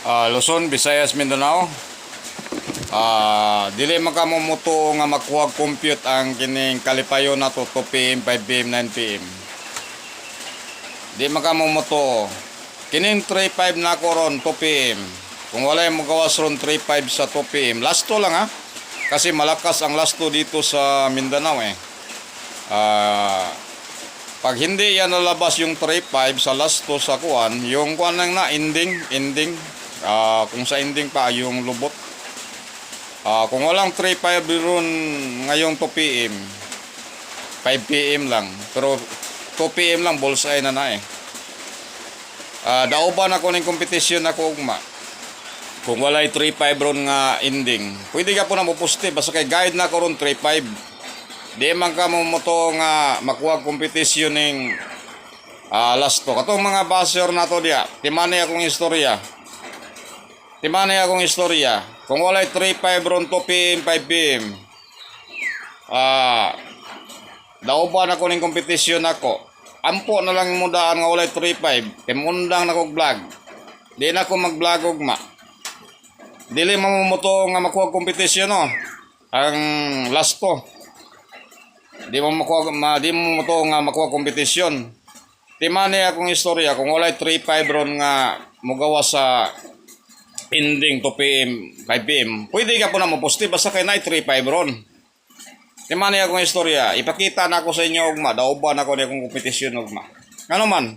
Luzon, Visayas, Mindanao. Dili makamumuto nga makuha compute ang kining kalipayo na to 2 PM, 5 PM, 9 PM. Di makamumuto. Kining 3.5 na ko ron 2 PM. Kung wala yung magawas ron 3.5 sa 2 PM. Last 2 lang ha. Kasi malakas ang last 2 dito sa Mindanao eh. Pag hindi yan nalabas yung 3.5 sa last 2 sa kuan, yung kuan lang na ending. Kung sa ending pa yung lubot. Kung walang 3.5 ron ngayong 2 PM, 5 PM lang. Pero 2 PM lang, bullseye na eh. Dauban ako ng kompetisyon ako ugma. Kung walay 3.5 ron nga ending, pwede ka po na mupusti. Basta kay guide na ko ron 3.5. Di man ka mo to nga makuha kompetisyon ng last to. Katong mga baser na to diya, timanay akong istorya. Kung walay 3.5 ron 2 PM, 5 PM, dauban ako ng kompetisyon ako. Ampo na lang mudaan nga walay 3.5. Kay mundang na kong vlog. Di na ako mag-vlog ugma. Dili mamumuto nga makuha kompetisyon no. Ang last to. Di mo muto nga makuha kompetisyon. Timani akong istorya kung walay 3.5 ron nga mugawa sa ending 2 PM, 5 PM. Pwede ka po na maposti basta kay na 3.5 ron. Timani akong istorya, ipakita na ako sa inyo ugma, dauban ako ni akong kompetisyon ugma. Ano man?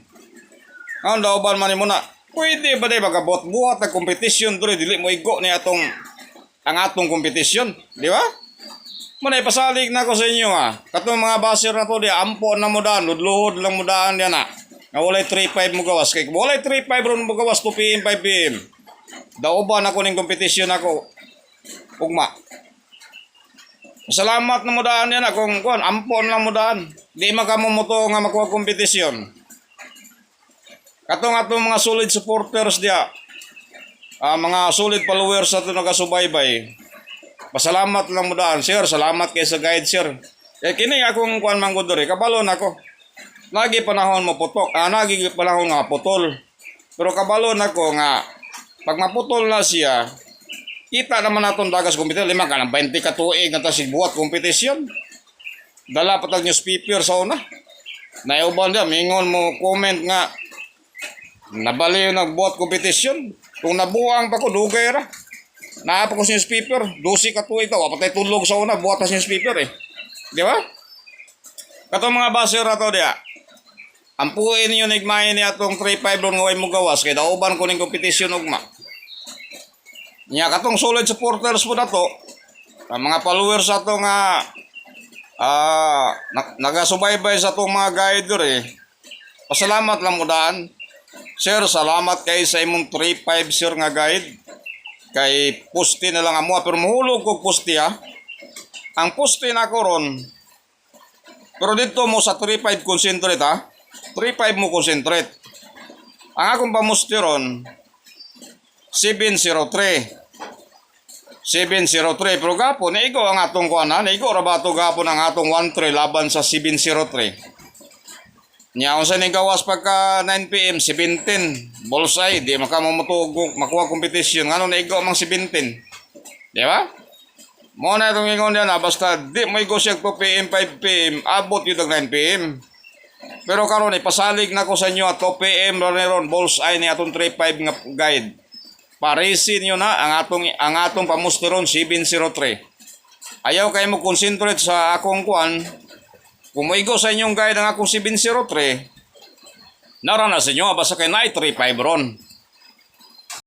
Ang dauban man mo na. Pwede ba day magabot-buhat ang kompetisyon diri dili mo igo ni ang atong kompetisyon, di ba? Muna ipasalig na ako sa inyo ha. Katong mga baser na to di ampo na mo daan, ludluhod lang mo daan diyan na. Nga walay 3.5 mo gawas kay walay 3.5 ron mo gawas 2 PM, 5 PM. Dauban ako ning kompetisyon ako ugma. Salamat na mo daan yan kung kuan ampon lang mo daan. Di makamumoto nga makuha kompetisyon. Katong atong mga solid supporters diya. Mga solid followers sa atong nagasubaybay. Pasalamat lang mo daan, sir. Salamat kay sa guide, sir. Kaya kini akong kuan manggod diri, kabalon ako. Lagi panahon mo putok. Lagi panahon nga putol. Pero kabalon ako nga pag maputol na siya, kita naman natin dagas kompetisyon. 5 ka ng 20 ka tuig na tasig buhat kompetisyon. Dala patag newspaper sa una. Naiuban dia, mingon mo comment nga nabaliw nagbuhat kompetisyon. Kung nabuang pa ko, dugay ra. Naapa ko sa newspaper, 12 ka tuig ito. Patay tulog sa una, buhat sa newspaper eh. Di ba? Katong mga baser na to dia. Ampuin niyo nigmayin niya itong 3.5 ron nga way mo gawas. Kaya dauban ko ng kompetisyon ugma. Nya katong solid supporters po na to, mga followers sa to nga nagasubaybay sa tong mga guide eh. Pasalamat lang mo daan. Sir, salamat kay sa imong 3.5 sir nga guide. Kay poste na lang amo pero mahulog ko poste ha. Ang poste na ko ron. Pero dito mo sa 3.5 concentrate ha. 3.5 mo concentrate. Ang akong pamuste ron 703 pero gapon igo ang atong kuanan igo ra ba to gapon ang atong 13 laban sa 703 nya unsa ni gawas pagka 9 PM 17 bullseye di makamutugo makuha kompetisyon ngano na igo mang 17 di ba mo na itong ingon diyan basta di mo igo siya 2 PM 5 PM abot yun ang 9 PM pero karon ipasalig na ko sa inyo at 2 PM ron bullseye ni atong 3.5 nga guide. Parisin nyo na ang atong pamusteron 703. Ayaw kayo mo concentrate sa akong kuan. Kung maigo sa inyong guide ang akong 703, naranasan nyo basta kay na 3.5 ron.